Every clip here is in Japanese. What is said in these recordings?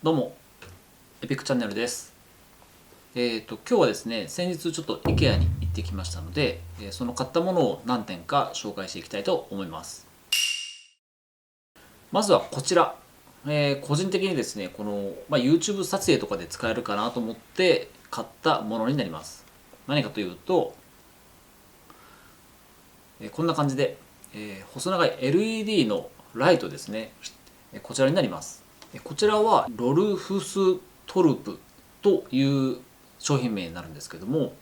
どうも、エピックチャンネルです。今日はですね、先日ちょっと IKEA に行ってきましたので、その買ったものを何点か紹介していきたいと思います。まずはこちら。個人的にですね、YouTube 撮影とかで使えるかなと思って買ったものになります。何かというと、こんな感じで、細長い LED のライトですね。こちらになります。こちらはロルフストルプという商品名になるんですけども、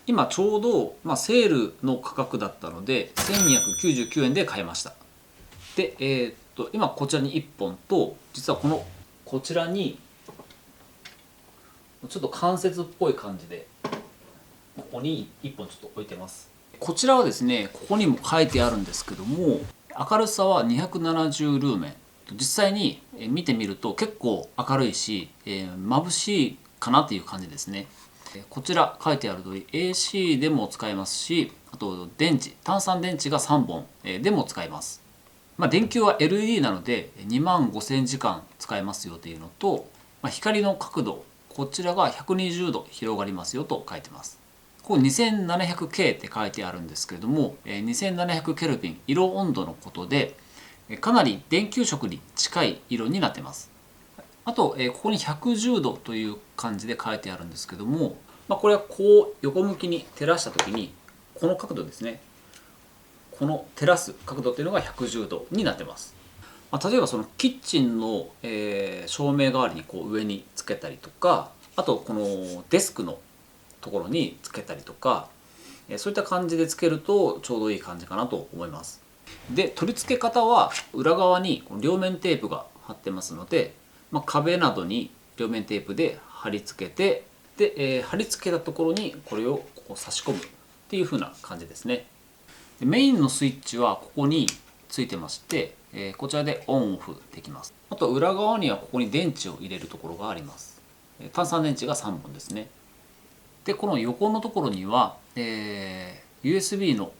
今ちょうど、セールの価格だったので1299円で買いました。で、今こちらに1本と、実はこちらにちょっと関節っぽい感じでここに1本ちょっと置いてます。こちらはですね、ここにも書いてあるんですけども、明るさは270ルーメン。実際に見てみると結構明るいし、眩しいかなっていう感じですね。こちら書いてある通り AC でも使えますし、あと単3電池が3本でも使えます。電球は LED なので2万5000時間使えますよというのと、光の角度、こちらが120度広がりますよと書いてます。ここ 2700K って書いてあるんですけれども、2700ケルビン色温度のことで、かなり電球色に近い色になってます。あと、ここに110度という感じで書いてあるんですけども、これはこう横向きに照らした時にこの角度ですね、この照らす角度っていうのが110度になってます。例えばそのキッチンの、照明代わりにこう上につけたりとか、あとこのデスクのところにつけたりとか、そういった感じでつけるとちょうどいい感じかなと思います。で、取り付け方は裏側に両面テープが貼ってますので、壁などに両面テープで貼り付けて、で、貼り付けたところにこれをこう差し込むっていう風な感じですね。で、メインのスイッチはここについてまして、こちらでオンオフできます。あと裏側にはここに電池を入れるところがあります。単3電池が3本ですね。で、この横のところには、USB の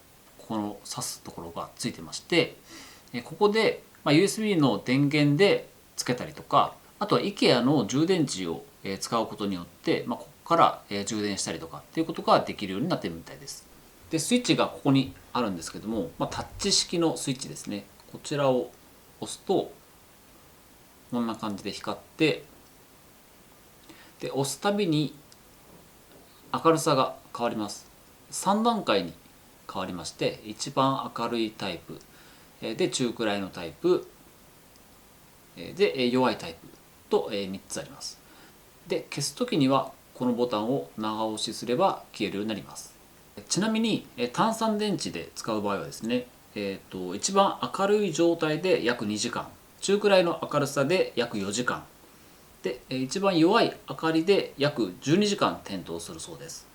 この挿すところがついてまして、ここで、USB の電源でつけたりとか、あとは IKEA の充電池を使うことによって、ここから充電したりとかっていうことができるようになっているみたいです。で、スイッチがここにあるんですけども、タッチ式のスイッチですね。こちらを押すとこんな感じで光って、で押すたびに明るさが変わります。3段階に変わりまして、一番明るいタイプで、中くらいのタイプで、弱いタイプと3つあります。で、消す時にはこのボタンを長押しすれば消えるようになります。ちなみに単3電池で使う場合はですね、一番明るい状態で約2時間、中くらいの明るさで約4時間で、一番弱い明かりで約12時間点灯するそうです。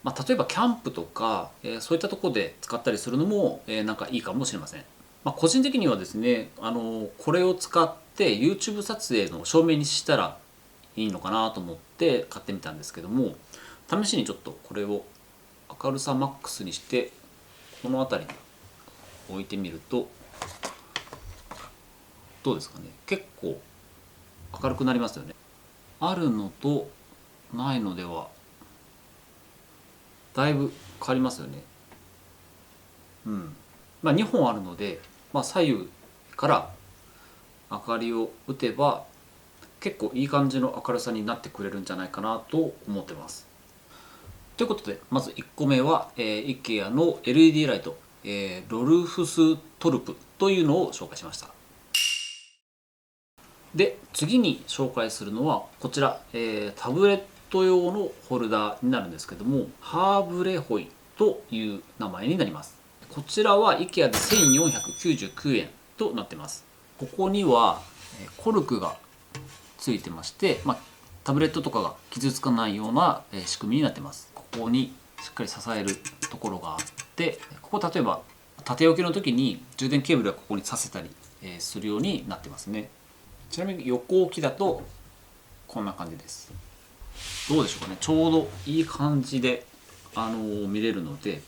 例えばキャンプとか、そういったところで使ったりするのも、なんかいいかもしれません。個人的にはですね、これを使って YouTube 撮影の照明にしたらいいのかなと思って買ってみたんですけども、試しにちょっとこれを明るさマックスにしてこの辺りに置いてみるとどうですかね。結構明るくなりますよね。あるのとないのではだいぶ変わりますよね。うん。2本あるので、左右から明かりを打てば結構いい感じの明るさになってくれるんじゃないかなと思ってます。ということで、まず1個目は、IKEA の LED ライト、ロルフストルプというのを紹介しました。で、次に紹介するのはこちら、タブレット用のホルダーになるんですけども、ハーブレホイという名前になります。こちらは IKEA で1499円となってます。ここにはコルクがついてまして、タブレットとかが傷つかないような仕組みになってます。ここにしっかり支えるところがあって、ここ例えば縦置きの時に充電ケーブルはここにさせたりするようになってますね。ちなみに横置きだとこんな感じです。どうでしょうかね。ちょうどいい感じで、見れるので、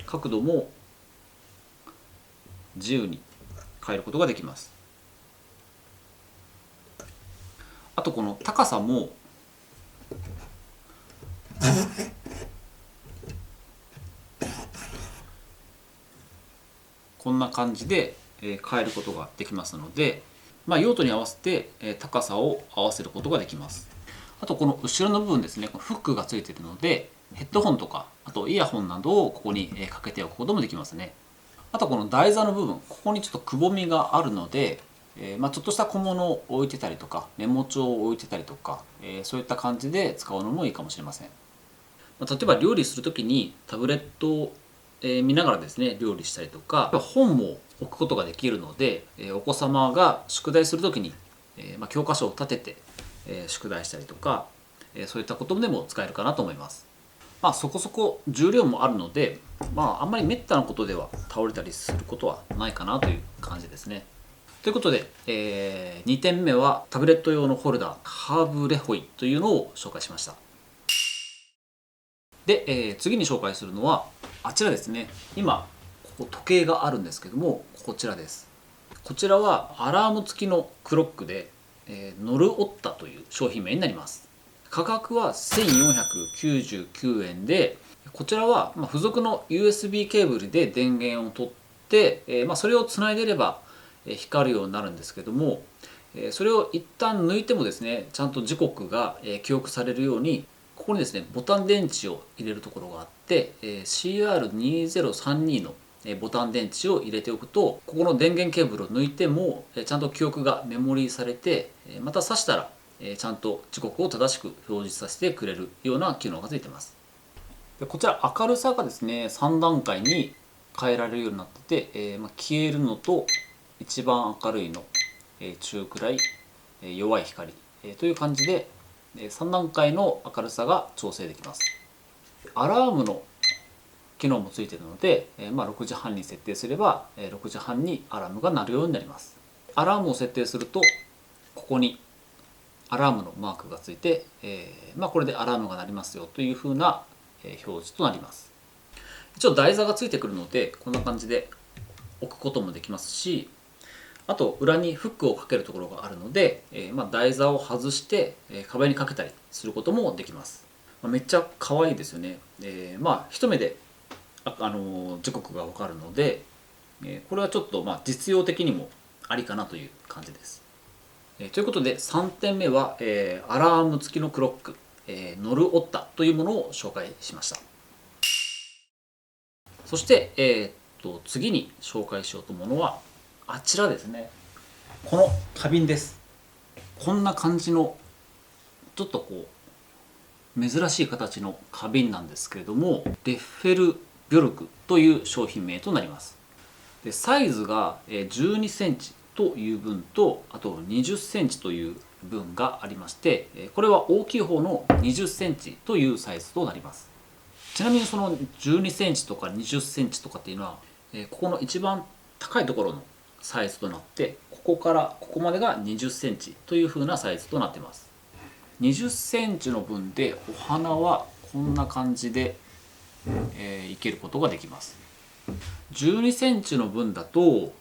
角度も自由に変えることができます。あとこの高さもこんな感じで変えることができますので、用途に合わせて高さを合わせることができます。あとこの後ろの部分ですね、フックがついているのでヘッドホンとかあとイヤホンなどをここにかけておくこともできますね。あとこの台座の部分、ここにちょっとくぼみがあるので、ちょっとした小物を置いてたりとかメモ帳を置いてたりとか、そういった感じで使うのもいいかもしれません。例えば料理する時にタブレットを見ながらですね料理したりとか本も置くことができるので、お子様が宿題する時に教科書を立てて宿題したりとかそういったことでも使えるかなと思います。そこそこ重量もあるので、あんまりめったなことでは倒れたりすることはないかなという感じですね。ということで、2点目はタブレット用のホルダーカーブレホイというのを紹介しました。で、次に紹介するのはあちらですね。今ここ時計があるんですけども、こちらです。こちらはアラーム付きのクロックで、ノルオッタという商品名になります。価格は1499円で、こちらは付属の USB ケーブルで電源を取って、それをつないでいれば光るようになるんですけども、それを一旦抜いてもですねちゃんと時刻が記憶されるようにここにですねボタン電池を入れるところがあって、CR2032 のボタン電池を入れておくと、ここの電源ケーブルを抜いてもちゃんと記憶がメモリーされて、また挿したらちゃんと時刻を正しく表示させてくれるような機能がついています。でこちら明るさがですね3段階に変えられるようになってて、消えるのと一番明るいの、中くらい、弱い光、という感じで3段階の明るさが調整できます。アラームの機能もついているので、6時半に設定すれば6時半にアラームが鳴るようになります。アラームを設定するとここにアラームのマークがついて、これでアラームが鳴りますよというふうな表示となります。一応台座がついてくるのでこんな感じで置くこともできますし、あと裏にフックをかけるところがあるので、台座を外して壁にかけたりすることもできます。めっちゃ可愛いですよね。一目で時刻が分かるので、これはちょっと実用的にもありかなという感じです。ということで3点目は、アラーム付きのクロック、ノルオッタというものを紹介しました。そして、次に紹介しようと思うのはあちらですね。この花瓶です。こんな感じのちょっと珍しい形の花瓶なんですけれども、デッフェルビョルクという商品名となります。でサイズが12センチという分とあと20センチという分がありまして、これは大きい方の20センチというサイズとなります。ちなみにその12センチとか20センチとかっていうのはここの一番高いところのサイズとなって、ここからここまでが20センチという風なサイズとなっています。20センチの分でお花はこんな感じで生けることができます。12センチの分だと、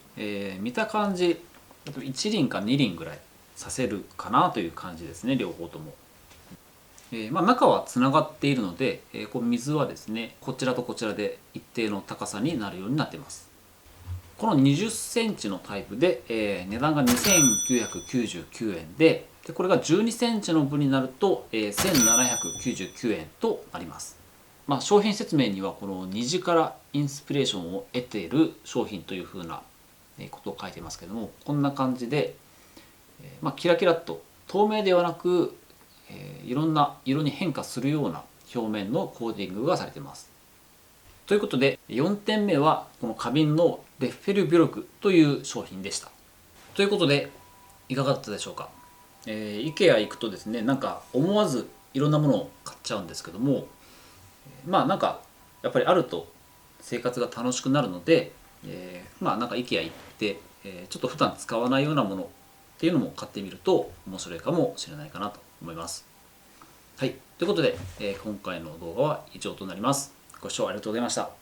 見た感じ1輪か2輪ぐらいさせるかなという感じですね、両方とも。中はつながっているので、水はですねこちらとこちらで一定の高さになるようになっています。この20センチのタイプで、値段が2999円で、これが12センチの分になると、1799円となります。商品説明にはこの虹からインスピレーションを得ている商品というふうなことを書いてますけども、こんな感じで、キラキラっと透明ではなく、いろんな色に変化するような表面のコーティングがされています。ということで4点目はこの花瓶のデッフェルビョルクという商品でした。ということでいかがだったでしょうか。IKEA 行くとですね思わずいろんなものを買っちゃうんですけども、やっぱりあると生活が楽しくなるので、IKEA 行って、ちょっと普段使わないようなものっていうのも買ってみると面白いかもしれないかなと思います。はい、ということで、今回の動画は以上となります。ご視聴ありがとうございました。